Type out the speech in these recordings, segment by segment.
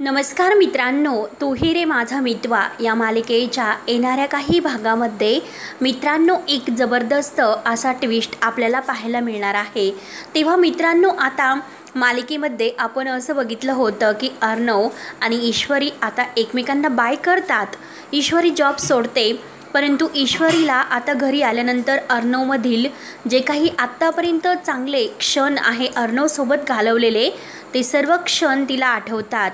नमस्कार मित्रांनो, तू ही रे माझा मितवा या मालिकेच्या येणाऱ्या काही भागामध्ये मित्रांनो एक जबरदस्त असा ट्विस्ट आपल्याला पाहायला मिळणार आहे। तेव्हा मित्रांनो आता मालिकेमध्ये आपण असं बघितलं होतं की अर्णव आणि ईश्वरी आता एकमेकांना बाय करतात। ईश्वरी जॉब सोडते, परंतु ईश्वरीला आता घरी आल्यानंतर अर्णवमधील जे काही आत्तापर्यंत चांगले क्षण आहे अर्णवसोबत घालवलेले ते सर्व क्षण तिला आठवतात।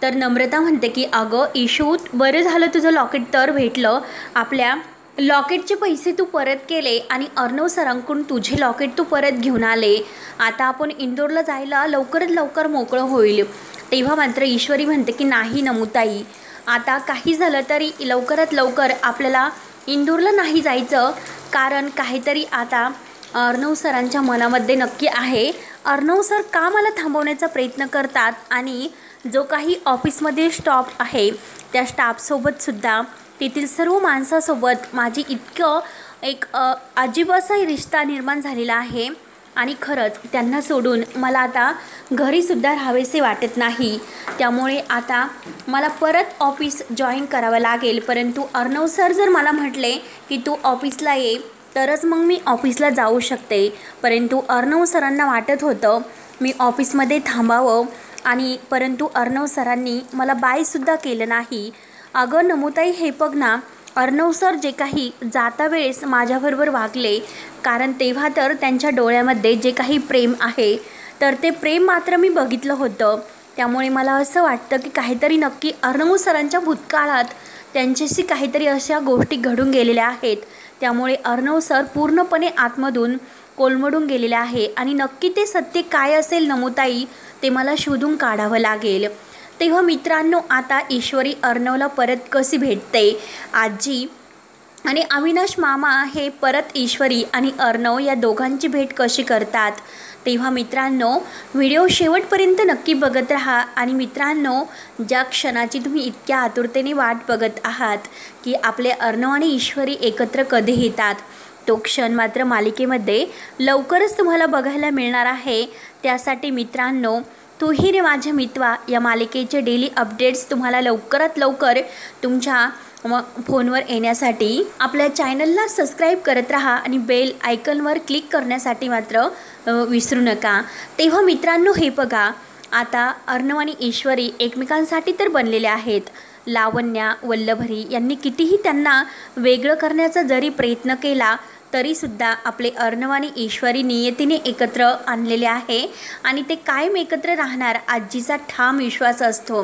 तर नम्रता म्हणते की अगं ईशू, बरं झालं तुझं लॉकेट तर भेटलं, आपल्या लॉकेटचे पैसे तू परत केले आणि अर्णव सरांकडून तुझे लॉकेट तू परत घेऊन आले। आता आपण इंदोरला जायला लवकरात लवकर मोकळं होईल। तेव्हा मात्र ईश्वरी म्हणते की नाही नमुताई, आता काही झालं तरी लवकरात लवकर आपल्याला इंदोरला नाही जायचं, कारण काहीतरी आता अर्णव सरांच्या मनामध्ये नक्की आहे। अर्णव सर का मला थांबवण्याचा प्रयत्न करतात आणि जो काही ऑफिसमध्ये स्टाफ आहे त्या स्टाफसोबतसुद्धा तेथील सर्व माणसासोबत माझी इतकं एक अजीब असा रिश्ता निर्माण झालेला आहे आणि खरंच त्यांना सोडून मला आता घरीसुद्धा राहावेसे वाटत नाही। त्यामुळे आता मला परत ऑफिस जॉईन करावं लागेल, परंतु अर्णव सर जर मला म्हटले की तू ऑफिसला ये तरच मग मी ऑफिसला जाऊ शकते। परंतु अर्णव सरांना वाटत होतं मी ऑफिसमध्ये थांबावं आणि परंतु अर्णव सरांनी मला बायसुद्धा केलं नाही। अगं नमुताई, हे बघ ना, अर्णव सर जे काही जाता वेळेस माझ्याबरोबर वागले, कारण तेव्हा तर त्यांच्या डोळ्यामध्ये जे काही प्रेम आहे तर ते प्रेम मात्र मी बघितलं होतं। त्यामुळे मला असं वाटतं की काहीतरी नक्की अर्णव सरांच्या भूतकाळात त्यांच्याशी काहीतरी अशा गोष्टी घडून गेलेल्या आहेत। त्यामुळे अर्णव सर पूर्णपणे आतमधून कोलमडून गेलेले आहे आणि नक्की ते सत्य काय असेल नमुताई ते मला शोधून काढावं लागेल। तेव्हा मित्रांनो आता ईश्वरी अर्णवला परत कशी भेटते, आजी आणि अविनाश मामा हे परत ईश्वरी आणि अर्णव या दोघांची भेट कशी करतात, तेव्हा मित्रांनो व्हिडिओ शेवटपर्यंत नक्की बघत राहा। आणि मित्रांनो, ज्या क्षणाची तुम्ही इतक्या आतुरतेने वाट बघत आहात की आपले अर्णव आणि ईश्वरी एकत्र कधी येतात, तो क्षण मात्र मालिकेमध्ये लवकरच तुम्हाला बघायला मिळणार आहे। त्यासाठी मित्रांनो तू ही रे माझ्या मितवा या मालिकेचे डेली अपडेट्स तुम्हाला लवकरात लवकर तुमच्या फोनवर येण्यासाठी आपल्या चॅनलला सबस्क्राईब करत राहा आणि बेल आयकॉनवर क्लिक करण्यासाठी मात्र विसरू नका। तेव्हा मित्रांनो हे बघा, आता अर्णव आणि ईश्वरी एकमेकांसाठी तर बनलेले आहेत। लावण्या वल्लभरी यांनी कितीही त्यांना वेगळं करण्याचा जरी प्रयत्न केला तरीसुद्धा आपले अर्णव आणि ईश्वरी नियतीने एकत्र आणलेले आहे आणि ते कायम एकत्र राहणार आजीचा ठाम विश्वास असतो।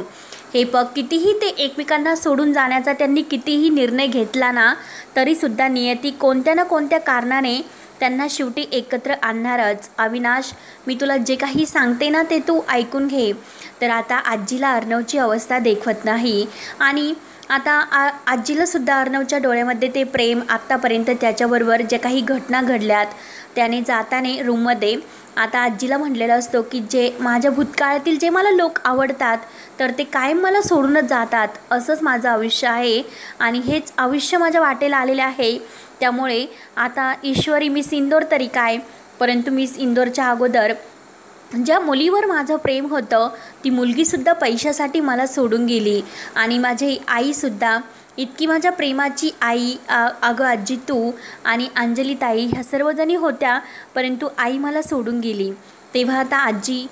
हे बघ, कितीही ते एकमेकांना सोडून जाण्याचा त्यांनी कितीही निर्णय घेतला ना तरीसुद्धा नियती कोणत्या ना कोणत्या कारणाने त्यांना शेवटी एकत्र आणणारच। अविनाश, मी तुला जे काही सांगते ना ते तू ऐकून घे। तर आता आजीला अर्णवची अवस्था देखवत नाही आणि आता आजीलासुद्धा अर्णवच्या डोळ्यामध्ये ते प्रेम, आत्तापर्यंत त्याच्याबरोबर ज्या काही घटना घडल्यात त्याने जाताने रूममध्ये आता आजीला म्हटलेलं असतो की जे माझ्या भूतकाळातील जे मला लोक आवडतात तर ते कायम मला सोडूनच जातात, असंच माझं आयुष्य आहे आणि हेच आयुष्य माझ्या वाटेला आलेले आहे। त्यामुळे आता ईश्वरी मिस इंदोर तरी काय, परंतु मिस इंदोरच्या अगोदर ज्या मुलीवर माझं प्रेम होतं ती मुलगीसुद्धा पैशासाठी मला सोडून गेली आणि माझी आईसुद्धा इतकी माझ्या प्रेमाची आई, अगं आजी तू आणि अंजली ताई ह्या सर्वजणी होत्या, परंतु आई मला सोडून गेली। तेव्हा आता आजी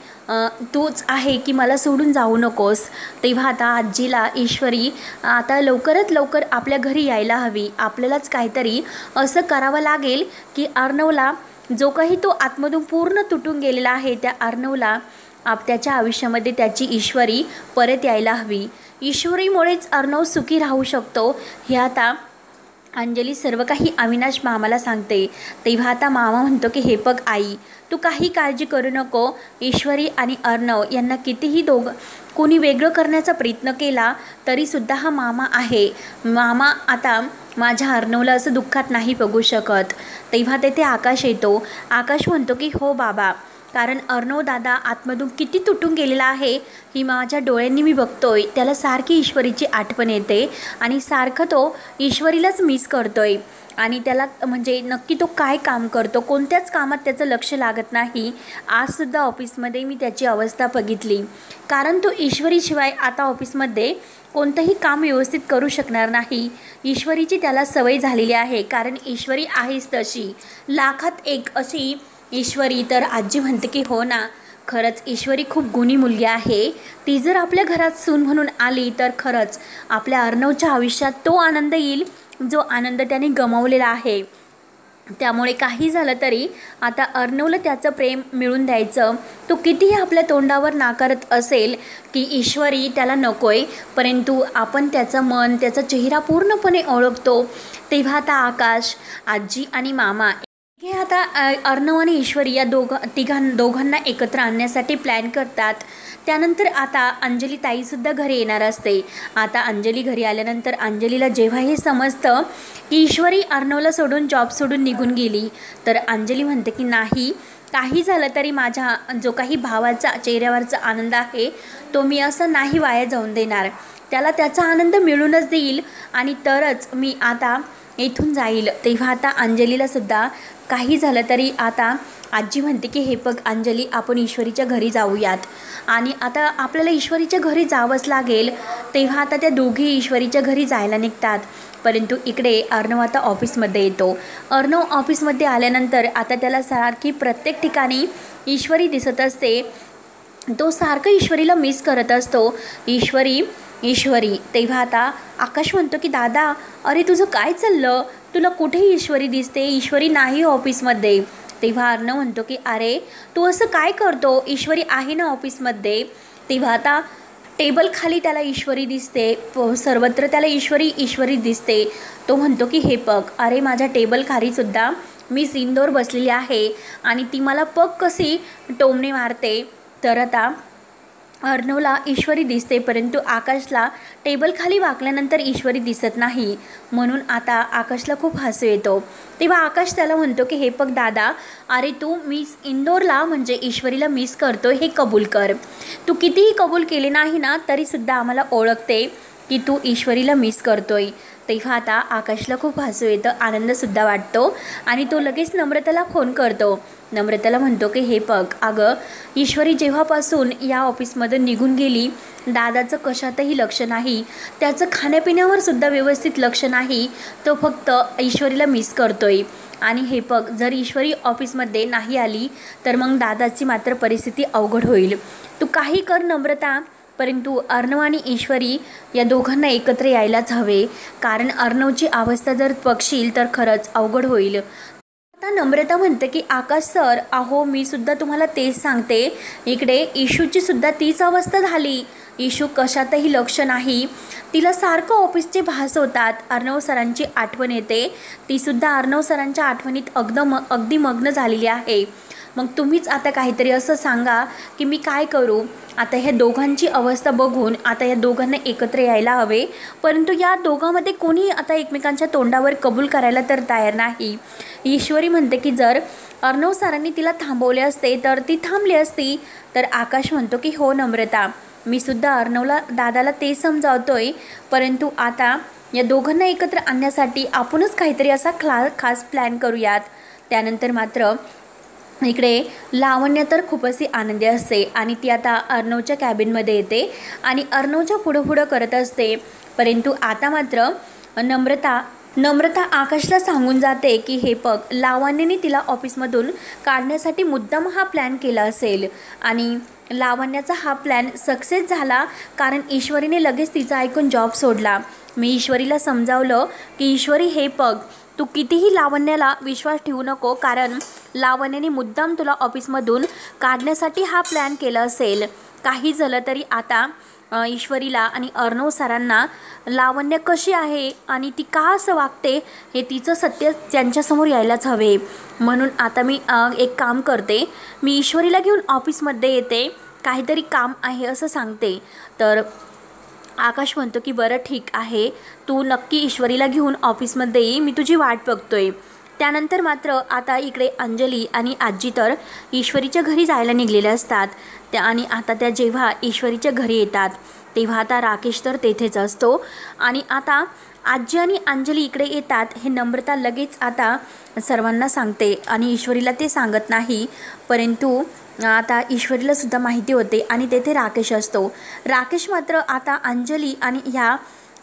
तूच आहे की मला सोडून जाऊ नकोस। तेव्हा आता आजीला ईश्वरी आता लवकरात लवकर आपल्या घरी यायला हवी। आपल्यालाच काहीतरी असं करावं लागेल की अर्णवला, जो काही तो आतमधून पूर्ण तुटून गेलेला आहे त्या अर्णवला त्याच्या आयुष्यामध्ये त्याची ईश्वरी परत यायला हवी। ईश्वरीमुळेच अर्णव सुखी राहू शकतो हे आता अंजली सर्व काही अविनाश मामाला सांगते। तेव्हा आता मामा म्हणतो की हे बघ आई, तू काही काळजी करू नको। ईश्वरी आणि अर्णव यांना कितीही कोणी वेगळं करण्याचा प्रयत्न केला तरीसुद्धा हा मामा आहे। मामा आता माझ्या अर्णवला असं दुःखात नाही बघू शकत। तेव्हा तेथे आकाश येतो। आकाश म्हणतो की हो बाबा, कारण अर्णव दादा आतमधून किती तुटून गेलेला आहे ही माझ्या डोळ्यांनी मी बघतोय। त्याला सारखी ईश्वरीची आठवण येते आणि सारखं तो ईश्वरीलाच मिस करतोय आणि त्याला म्हणजे नक्की तो काय काम करतो, कोणत्याच कामात त्याचं लक्ष लागत नाही। आजसुद्धा ऑफिसमध्ये मी त्याची अवस्था बघितली, कारण तो ईश्वरीशिवाय आता ऑफिसमध्ये कोणतंही काम व्यवस्थित करू शकणार नाही। ईश्वरीची त्याला सवय झालेली आहे, कारण ईश्वरी आहेच तशी, लाखात एक अशी ईश्वरी। तर आजी म्हणते की हो ना, खरंच ईश्वरी खूप गुणी मुलगी आहे। ती जर आपल्या घरात सून म्हणून आली तर खरंच आपल्या अर्णवच्या आयुष्यात तो आनंद येईल जो आनंद त्याने गमावलेला आहे। त्यामुळे काही झालं तरी आता अर्णवला त्याचं प्रेम मिळून द्यायचं। तो कितीही आपल्या तोंडावर नाकारत असेल की ईश्वरी त्याला नकोय, परंतु आपण त्याचं मन, त्याचा चेहरा पूर्णपणे ओळखतो। तेव्हा आता आकाश, आजी आणि मामा हे आता अर्णव आणि ईश्वरी या दोघांना एकत्र आणण्यासाठी प्लॅन करतात। त्यानंतर आता अंजली ताईसुद्धा घरी येणार असते। आता अंजली घरी आल्यानंतर अंजलीला जेव्हा हे समजतं की ईश्वरी अर्णवला सोडून जॉब सोडून निघून गेली, तर अंजली म्हणते की नाही, काही झालं तरी माझ्या जो काही भावाचा चेहऱ्यावरचा आनंद आहे तो मी असं नाही वाया जाऊन देणार। त्याला त्याचा आनंद मिळूनच देईल आणि तरच मी आता इथून जाईल। तेव्हा आता अंजलीलासुद्धा काही झालं तरी आता आजी म्हणते की हे बघ अंजली, आपण ईश्वरीच्या घरी जाऊयात आणि आता आपल्याला ईश्वरीच्या घरी जावंच लागेल। तेव्हा आता त्या दोघी ईश्वरीच्या घरी जायला निघतात, परंतु इकडे अर्णव आता ऑफिसमध्ये येतो। अर्णव ऑफिसमध्ये आल्यानंतर आता त्याला सारखी प्रत्येक ठिकाणी ईश्वरी दिसत असते। तो सारखं ईश्वरीला मिस करत असतो, ईश्वरी ईश्वरी। तेव्हा आता आकाश म्हणतो की दादा, अरे तुझं काय चाललं, तुला कुठे ईश्वरी दिसते, ईश्वरी नाही ऑफिसमध्ये। तेव्हा अर्णव म्हणतो की अरे तू असं काय करतो, ईश्वरी आहे ना ऑफिसमध्ये। तेव्हा आता टेबल खाली त्याला ईश्वरी दिसते, सर्वत्र त्याला ईश्वरी ईश्वरी दिसते। तो म्हणतो की हे बघ, अरे माझ्या टेबल खालीसुद्धा मी सिंदूर बसलेली आहे आणि ती मला पग कशी टोमणे मारते। तर आता अर्णवला ईश्वरी दिसते, परंतु आकाशला टेबल खाली वाकल्यानंतर ईश्वरी दिसत नाही, म्हणून आता आकाशला खूप हसू येतो। तेव्हा आकाश त्याला म्हणतो की हे बघ दादा, अरे तू मिस इंदोरला म्हणजे ईश्वरीला मिस करतोय हे कबूल कर। तू कितीही कबूल केले नाही ना तरीसुद्धा आम्हाला ओळखते की तू ईश्वरीला मिस करतोय। तेव्हा आता आकाशला खूप हसू येतं, आनंदसुद्धा वाटतो आणि तो लगेच नम्रताला फोन करतो। नम्रताला म्हणतो की हे बघ अगं, ईश्वरी जेव्हापासून या ऑफिसमधून निघून गेली, दादाचं कशातही लक्ष नाही, त्याचं खाण्यापिण्यावर सुद्धा व्यवस्थित लक्ष नाही, तो फक्त ईश्वरीला मिस करतोय। आणि हे बघ, जर ईश्वरी ऑफिसमध्ये नाही आली तर मग दादाची मात्र परिस्थिती अवघड होईल। तू काही कर नम्रता, परंतु अर्णव आणि ईश्वरी या दोघांना एकत्र यायलाच हवे, कारण अर्णवची अवस्था जर बघशील तर खरंच अवघड होईल। आता नम्रता म्हणते की आकाश सर, अहो मी सुद्धा तुम्हाला तेच सांगते, इकडे इशूची सुद्धा तीच अवस्था झाली। इशू कशातही लक्ष नाही, तिला सारखं ऑफिसचे भास होतात, अर्णव सरांची आठवण येते, तीसुद्धा अर्णव सरांच्या आठवणीत अगदी मग्न झालेली आहे। मग तुम्हीच आता काहीतरी असं सांगा की मी काय करू। आता ह्या दोघांची अवस्था बघून आता या दोघांना एकत्र यायला हवे, परंतु या दोघांमध्ये कोणी आता एकमेकांच्या तोंडावर कबूल करायला तर तयार नाही। ईश्वरी म्हणते की जर अर्णव सरांनी तिला थांबवले असते तर ती थांबली असती। तर आकाश म्हणतो की हो नम्रता, मी सुद्धा अर्णवला दादाला ते समजावतोय, परंतु आता या दोघांना एकत्र आणण्यासाठी आपणच काहीतरी असा खास प्लॅन करूयात। त्यानंतर मात्र इकडे लावण्य तर खूप अशी आनंदी असते आणि ती आता अर्णवच्या कॅबिनमध्ये येते आणि अर्णवच्या पुढं करत असते, परंतु आता मात्र नम्रता आकाशला सांगून जाते की हे बघ, लावण्याने तिला ऑफिसमधून काढण्यासाठी मुद्दाम हा प्लॅन केला असेल आणि लावण्याचा हा प्लॅन सक्सेस झाला, कारण ईश्वरीने लगेच तिचा ऐकून जॉब सोडला। मी ईश्वरीला समजावलं की ईश्वरी हे बघ, तू कितीही लावण्याला विश्वास ठेवू नको, कारण लावण्याने मुद्दाम तुला ऑफिसमधून काढण्यासाठी हा प्लॅन केला असेल। काही झालं तरी आता ईश्वरीला आणि अर्णव सरांना लावण्य कशी आहे आणि ती का असं वागते हे तिचं सत्य त्यांच्यासमोर यायलाच हवे। म्हणून आता मी एक काम करते, मी ईश्वरीला घेऊन ऑफिसमध्ये येते, काहीतरी काम आहे असं सांगते। तर आकाश म्हणतो की बरं ठीक आहे, तू नक्की ईश्वरीला घेऊन ऑफिसमध्ये ये, मी तुझी वाट बघतोय। त्यानंतर मात्र आता इकडे अंजली आणि आजी तर ईश्वरीच्या घरी जायला निघलेल्या असतात आणि आता त्या जेव्हा ईश्वरीच्या घरी येतात तेव्हा आता राकेश तर तेथेच असतो आणि आता आजी आणि अंजली इकडे येतात हे नम्रता लगेच आता सर्वांना सांगते आणि ईश्वरीला ते सांगत नाही, परंतु आता ईश्वरीला सुद्धा माहिती होते आणि तेथे राकेश असतो। राकेश मात्र आता अंजली आणि ह्या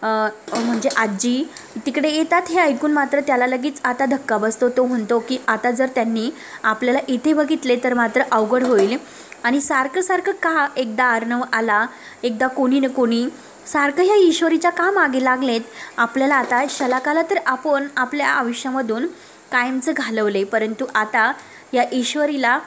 म्हणजे आजी तिकडे येतात हे ऐकून मात्र त्याला लगेच आता धक्का बसतो। तो म्हणतो की आता जर त्यांनी आपल्याला इथे बघितले तर मात्र अवघड होईल आणि सारखं सारखं का एकदा अर्णव आला एकदा कोणी ना कोणी सारखं ह्या ईश्वरीच्या का मागे लागलेत। आपल्याला आता शलाकाला तर आपण आपल्या आयुष्यामधून कायमचं घालवले, परंतु आता या ईश्वरीला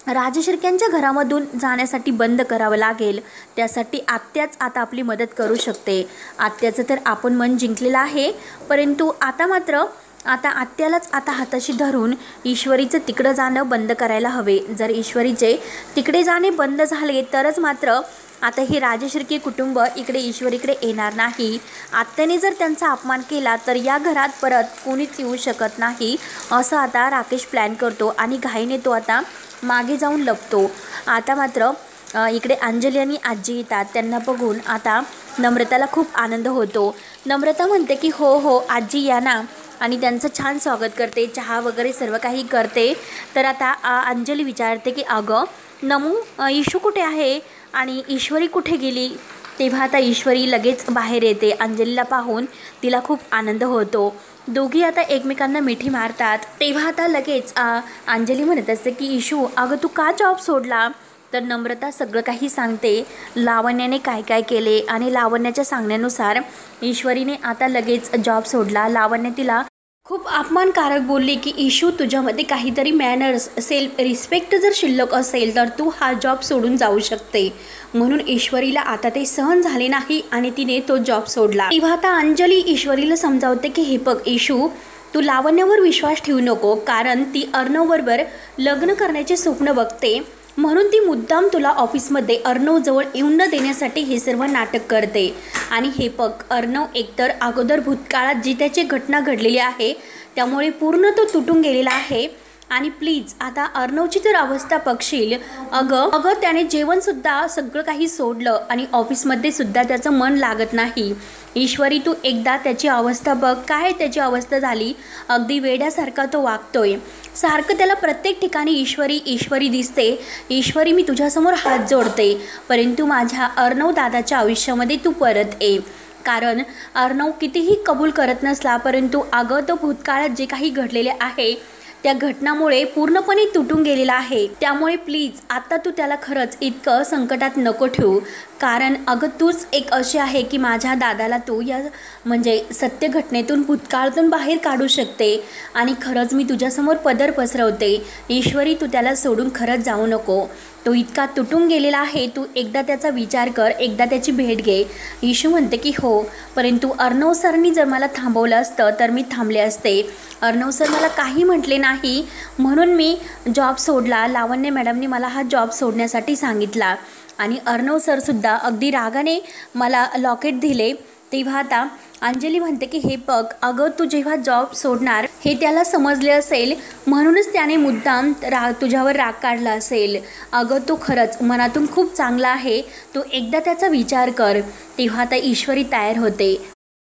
राजशिर्क्यांच्या घरामधून जाण्यासाठी बंद करावं लागेल। त्यासाठी आत्याच आता आपली मदत करू शकते। आत्याचं तर आपण मन जिंकलेलं आहे, परंतु आता मात्र आता आत्यालाच आता हाताशी धरून ईश्वरीचं तिकडं जाणं बंद करायला हवे। जर ईश्वरीचे तिकडे जाणे बंद झाले तरच मात्र आता हे राजशिर्के कुटुंब इकडे ईश्वरीकडे येणार नाही। आत्याने जर त्यांचा अपमान केला तर या घरात परत कोणीच येऊ शकत नाही, असं आता राकेश प्लॅन करतो आणि घाईने तो आता मागे जाऊन लपतो। आता मात्र इकडे अंजली आणि आजी येतात, त्यांना बघून आता नम्रताला खूप आनंद होतो। नम्रता म्हणते की हो हो आजी या ना, आणि त्यांचं छान स्वागत करते, चहा वगैरे सर्व काही करते। तर आता अंजली विचारते की अगं नमू ईशू कुठे आहे आणि ईश्वरी कुठे गेली। तेव्हा आता ईश्वरी लगेच बाहेर येते। अंजलीला पाहून तिला खूप आनंद होतो। दोघी आता एकमेकांना मिठी मारतात। तेव्हा आता लगेच अंजली म्हणत असते की ईशू अगं तू का जॉब सोडला। तर नम्रता सगळं काही सांगते, लावण्याने काय काय केले आणि लावण्याच्या सांगण्यानुसार ईश्वरीने आता लगेच जॉब सोडला। लावण्य तिला खूप अपमानकारक बोलली की ईशू तुझ्यामध्ये काहीतरी मॅनर्स सेल्फ रिस्पेक्ट जर शिल्लक असेल तर तू हा जॉब सोडून जाऊ शकते। म्हणून ईश्वरीला आता ते सहन झाले नाही आणि तिने तो जॉब सोडला। तेव्हा आता अंजली ईश्वरीला समजावते की हे बघ ईशू तू लावण्यावर विश्वास ठेवू नको, कारण ती अर्णवबरोबर लग्न करण्याचे स्वप्न बघते, म्हणून ती मुद्दाम तुला ऑफिसमध्ये अर्णवजवळ येऊन न देण्यासाठी हे सर्व नाटक करते। आणि हे बघ अर्णव एकतर अगोदर भूतकाळात जी त्याची घटना घडलेली आहे त्यामुळे पूर्ण तो तुटून गेलेला आहे आणि प्लीज आता अर्णवची जर अवस्था बघशील, अगं त्याने जेवणसुद्धा सगळं काही सोडलं आणि ऑफिसमध्ये सुद्धा त्याचं मन लागत नाही। ईश्वरी तू एकदा त्याची अवस्था बघ, काय त्याची अवस्था झाली, अगदी वेड्यासारखा तो वागतोय, सारखं त्याला प्रत्येक ठिकाणी ईश्वरी ईश्वरी दिसते। ईश्वरी मी तुझ्यासमोर हात जोडते, परंतु माझ्या अर्णव दादाच्या आयुष्यामध्ये तू परत ये, कारण अर्णव कितीही कबूल करत नसला परंतु अगं तो भूतकाळात जे काही घडलेले आहे त्या घटनामुळे पूर्णपणे तुटून गेलेला आहे। त्यामुळे प्लीज आता तू त्याला खरंच इतकं संकटात नको ठेवू, कारण अगं तूच एक अशी आहे की माझ्या दादाला तू या म्हणजे सत्य घटनेतून भूतकाळातून बाहेर काढू शकते आणि खरंच मी तुझ्यासमोर पदर पसरवते। ईश्वरी तू त्याला सोडून खरंच जाऊ नको, तो इतका तुटून गेलेला आहे, तू एकदा त्याचा विचार कर, एकदा त्याची भेट घे। ईशू म्हणते की हो, परंतु अर्णव सरनी जर मला थांबवलं असतं तर मी थांबले असते। अर्णव सर मला काही म्हटले नाही म्हणून मी जॉब सोडला। लावण्य मॅडमने मला हा जॉब सोडण्यासाठी सांगितला आणि अर्णव सरसुद्धा अगदी रागाने मला लॉकेट दिले। तेव्हा आता अंजली म्हणते की हे बघ अगं तू जेव्हा जॉब सोडणार हे त्याला समजले असेल, म्हणूनच त्याने मुद्दाम तुझ्यावर राग काढला असेल। अगं तो खरंच मनातून खूप चांगला आहे, तू एकदा त्याचा विचार कर। तेव्हा आता ईश्वरी तयार होते।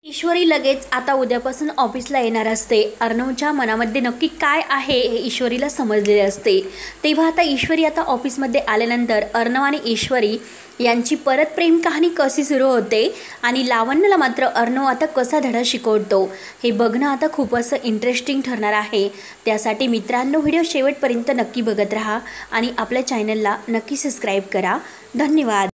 ईश्वरी लगेच आता उद्यापासून ऑफिसला येणार असते। अर्णवच्या मनामध्ये नक्की काय आहे हे ईश्वरीला समजलेले असते। तेव्हा आता ईश्वरी आता ऑफिसमध्ये आल्यानंतर अर्णव आणि ईश्वरी यांची परत प्रेम कहाणी कशी सुरू होते आणि लावण्याला मात्र अर्णव आता कसा धडा शिकवतो हे बघणं आता खूप असं इंटरेस्टिंग ठरणार आहे। त्यासाठी मित्रांनो व्हिडिओ शेवटपर्यंत नक्की बघत राहा आणि आपल्या चॅनलला नक्की सबस्क्राईब करा। धन्यवाद।